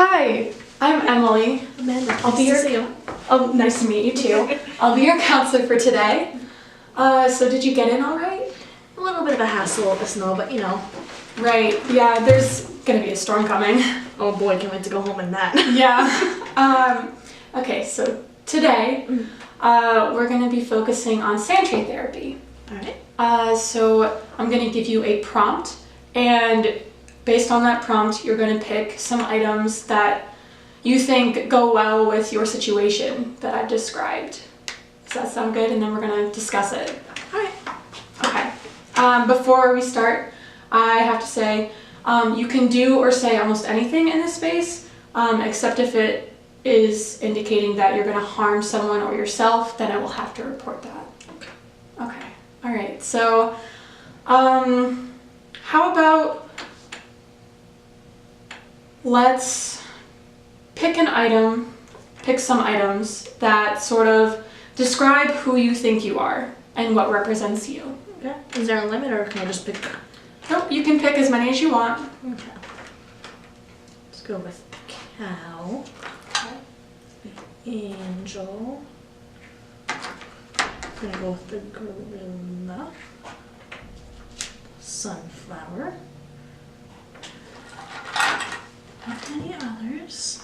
Hi, I'm Emily. Amanda, I'll be nice to see you. Oh, nice to meet you too. I'll be your counselor for today. So did you get in all right? A little bit of a hassle with the snow, but you know. Right, yeah, there's gonna be a storm coming. Oh boy, can't wait to go home in that. Yeah. Okay, so today, we're gonna be focusing on sand tray therapy. Alright. So I'm gonna give you a prompt, and based on that prompt, you're gonna pick some items that you think go well with your situation that I've described. Does that sound good? And then we're gonna discuss it. Alright. Okay. Before we start, I have to say, you can do or say almost anything in this space, except if it is indicating that you're gonna harm someone or yourself, then I will have to report that. Okay. Okay. All right. So, how about let's pick some items that sort of describe who you think you are and what represents you. Okay. Is there a limit or can I just pick? Nope, you can pick as many as you want. Okay. Let's go with the cow. The angel. I'm gonna go with the gorilla. Sunflower. Not any others.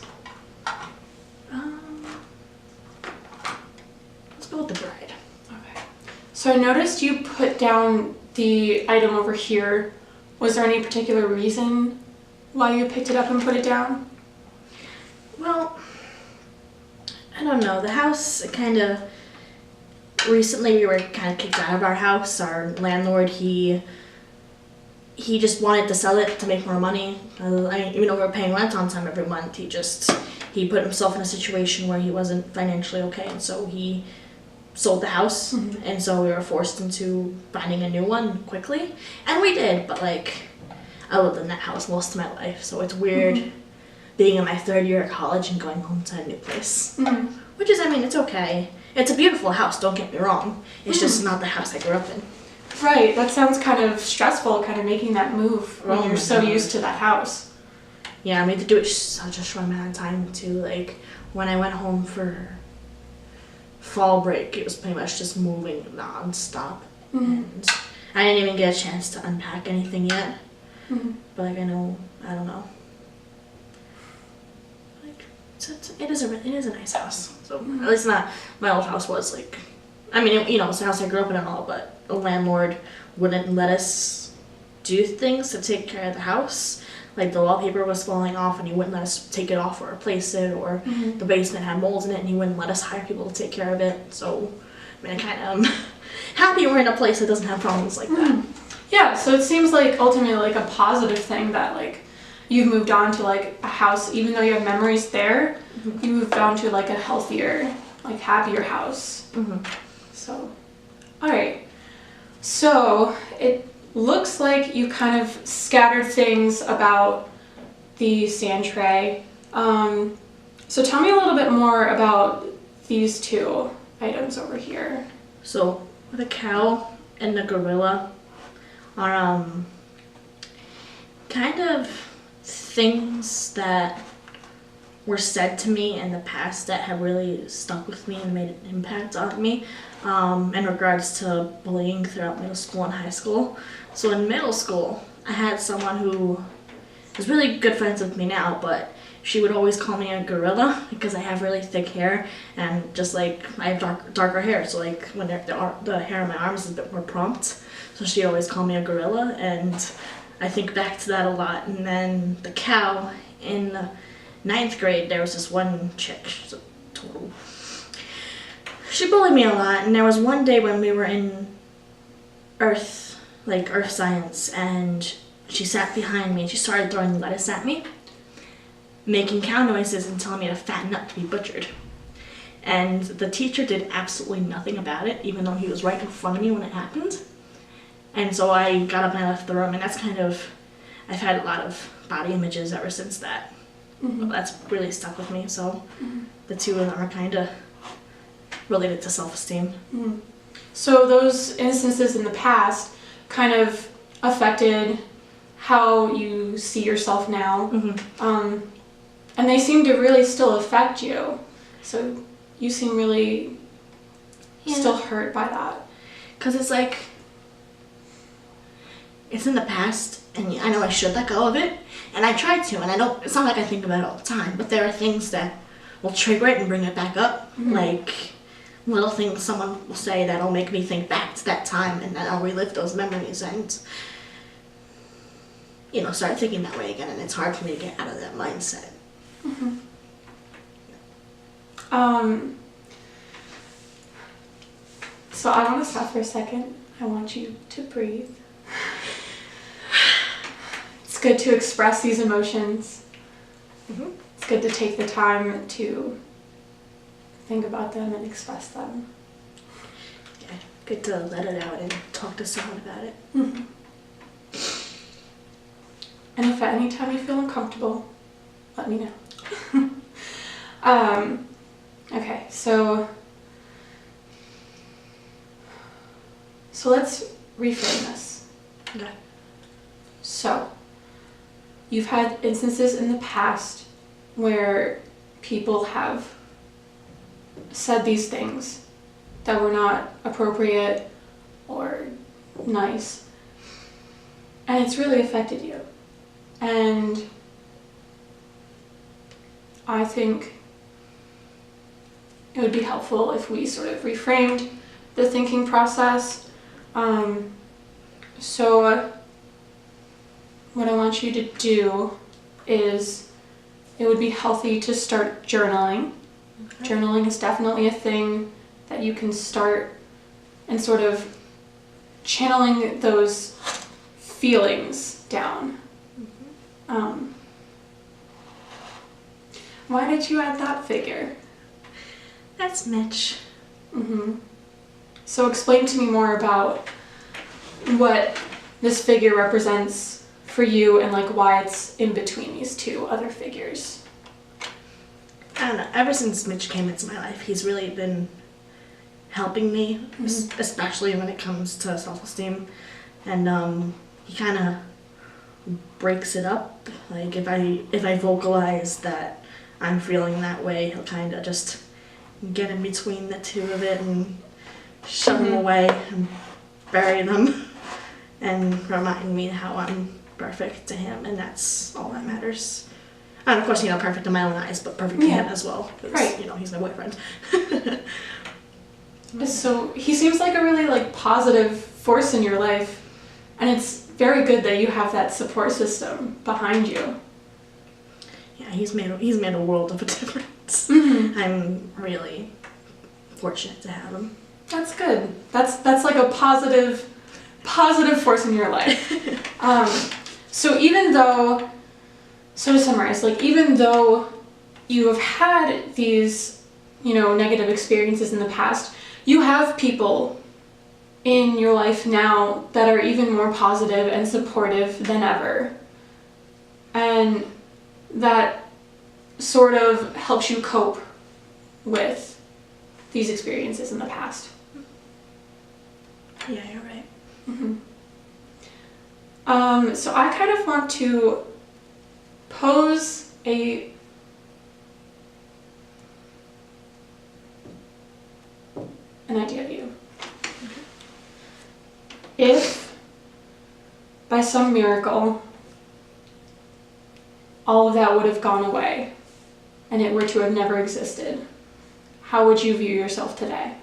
Let's go with the bride. Okay. So I noticed you put down the item over here. Was there any particular reason why you picked it up and put it down? Well, I don't know. The house recently we were kind of kicked out of our house. Our landlord, he just wanted to sell it to make more money. Even though we were paying rent on time every month, he put himself in a situation where he wasn't financially okay, and so he sold the house. Mm-hmm. And so we were forced into finding a new one quickly, and we did. But I lived in that house most of my life, so it's weird being in my third year at college and going home to a new place. Mm-hmm. Which is, it's okay. It's a beautiful house, don't get me wrong. It's just not the house I grew up in. Right, that sounds kind of stressful, kind of making that move when you're so used to that house. Yeah, I made to do it such a short amount of time too. When I went home for fall break, it was pretty much just moving non-stop. And I didn't even get a chance to unpack anything yet. But I don't know. It is a nice house. So at least not my old house was it's the house I grew up in and all, but the landlord wouldn't let us do things to take care of the house. Like the wallpaper was falling off and he wouldn't let us take it off or replace it, or the basement had mold in it and he wouldn't let us hire people to take care of it. So I kind of happy we're in a place that doesn't have problems like that. Yeah, so it seems like ultimately a positive thing that you've moved on to a house, even though you have memories there, you moved on to a healthier, happier house. So, all right. So it looks like you kind of scattered things about the sand tray. So tell me a little bit more about these two items over here. So the cow and the gorilla are kind of things that were said to me in the past that have really stuck with me and made an impact on me in regards to bullying throughout middle school and high school. So in middle school, I had someone who is really good friends with me now, but she would always call me a gorilla because I have really thick hair and just I have darker hair, so when the hair on my arms is a bit more prompt. So she'd always call me a gorilla, and I think back to that a lot. And then the cow, in the 9th grade, there was this one chick, she bullied me a lot, and there was one day when we were in earth science, and she sat behind me and she started throwing lettuce at me, making cow noises and telling me to fatten up to be butchered. And the teacher did absolutely nothing about it, even though he was right in front of me when it happened. And so I got up and I left the room, and I've had a lot of body images ever since that. That's really stuck with me, so the two of them are kind of related to self-esteem. So those instances in the past kind of affected how you see yourself now. And they seem to really still affect you. So you seem really still hurt by that. Because it's like, it's in the past, and I know I should let go of it, and I try to, and I don't, it's not like I think about it all the time, but there are things that will trigger it and bring it back up, like little things someone will say that'll make me think back to that time, and then I'll relive those memories and, you know, start thinking that way again, and it's hard for me to get out of that mindset. So I want to stop for a second. I want you to breathe. It's good to express these emotions. It's good to take the time to think about them and express them. Yeah, good to let it out and talk to someone about it. And if at any time you feel uncomfortable, let me know. Okay, so let's reframe this. Okay. So, you've had instances in the past where people have said these things that were not appropriate or nice, and it's really affected you. And I think it would be helpful if we sort of reframed the thinking process. So what I want you to do is, it would be healthy to start journaling. Journaling is definitely a thing that you can start and sort of channeling those feelings down. Why did you add that figure? That's Mitch. So explain to me more about what this figure represents for you and like why it's in between these two other figures. I don't know, ever since Mitch came into my life, he's really been helping me, especially when it comes to self-esteem. And he kind of breaks it up. Like if I vocalize that I'm feeling that way, he'll kind of just get in between the two of it and shove them away and bury them and remind me how I'm perfect to him, and that's all that matters. And of course, you know, perfect in my own eyes, but perfect to him as well, because, you know, he's my boyfriend. So he seems like a really like positive force in your life, and it's very good that you have that support system behind you. Yeah, he's made a world of a difference. I'm really fortunate to have him. That's good. That's like a positive force in your life. So to summarize, like even though you have had these, you know, negative experiences in the past, you have people in your life now that are even more positive and supportive than ever. And that sort of helps you cope with these experiences in the past. Yeah, you're right. So I kind of want to pose an idea to you. If, by some miracle, all of that would have gone away and it were to have never existed, how would you view yourself today?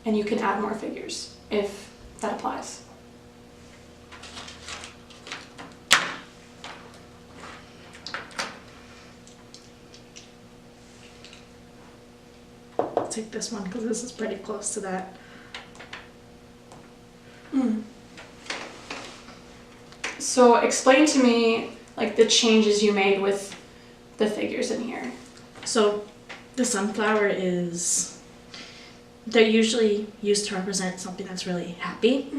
And you can add more figures if that applies. I'll take this one because this is pretty close to that. So explain to me like the changes you made with the figures in here. So the sunflower they're usually used to represent something that's really happy.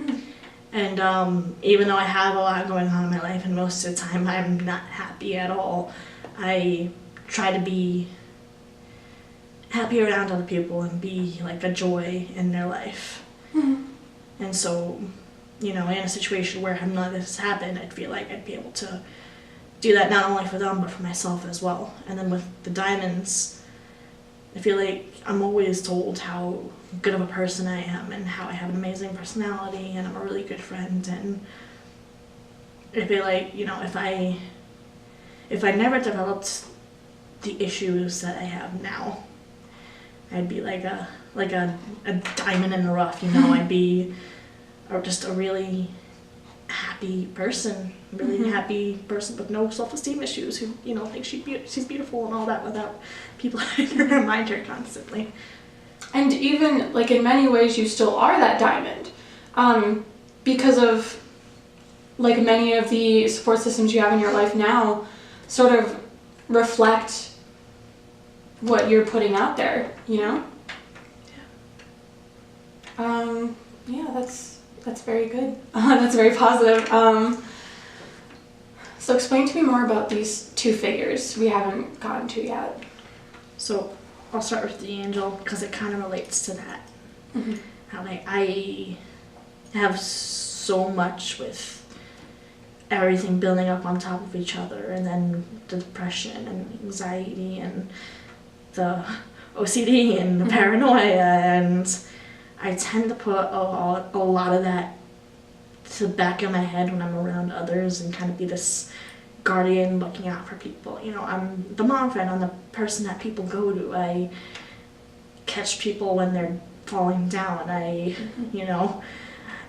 And even though I have a lot going on in my life, and most of the time I'm not happy at all, I try to be happy around other people and be like a joy in their life. And so, you know, in a situation where none of this has happened, I'd feel like I'd be able to do that not only for them but for myself as well. And then with the diamonds, I feel like I'm always told how good of a person I am and how I have an amazing personality and I'm a really good friend. And I feel like, you know, if I never developed the issues that I have now, I'd be like a diamond in the rough, you know. I'd be just a really happy person, happy person with no self-esteem issues who, you know, thinks she's beautiful and all that without people having to remind her constantly. And even, like, in many ways you still are that diamond, because of, like, many of the support systems you have in your life now sort of reflect what you're putting out there, you know? Yeah, that's very good. That's very positive. So explain to me more about these two figures we haven't gotten to yet. So I'll start with the angel because it kind of relates to that. Mm-hmm. How I have so much with everything building up on top of each other, and then the depression and anxiety and the OCD and the paranoia, and I tend to put a lot of that to the back of my head when I'm around others and kind of be this guardian looking out for people. You know, I'm the mom friend, I'm the person that people go to. I catch people when they're falling down. You know,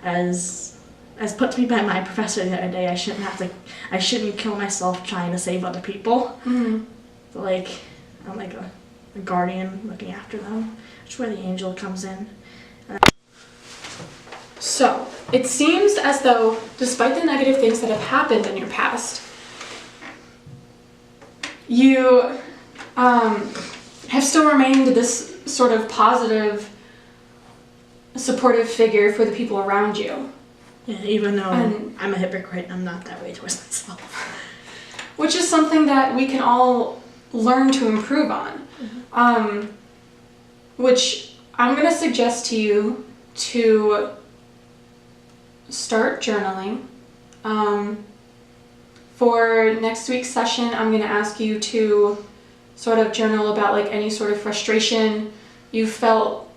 as put to me by my professor the other day, I shouldn't kill myself trying to save other people. Mm-hmm. So, like, I'm like a guardian looking after them. That's where the angel comes in. So, it seems as though, despite the negative things that have happened in your past, you have still remained this sort of positive, supportive figure for the people around you. Yeah, even though I'm a hypocrite, I'm not that way towards myself. Which is something that we can all learn to improve on. Mm-hmm. Which I'm going to suggest to you to start journaling. For next week's session, I'm going to ask you to sort of journal about like any sort of frustration you felt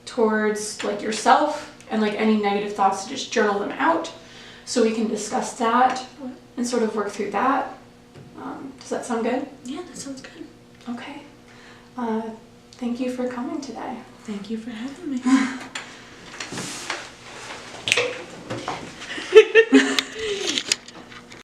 towards like yourself, and like any negative thoughts, to just journal them out so we can discuss that and sort of work through that. Does that sound good? Yeah, that sounds good. Okay. Thank you for coming today. Thank you for having me.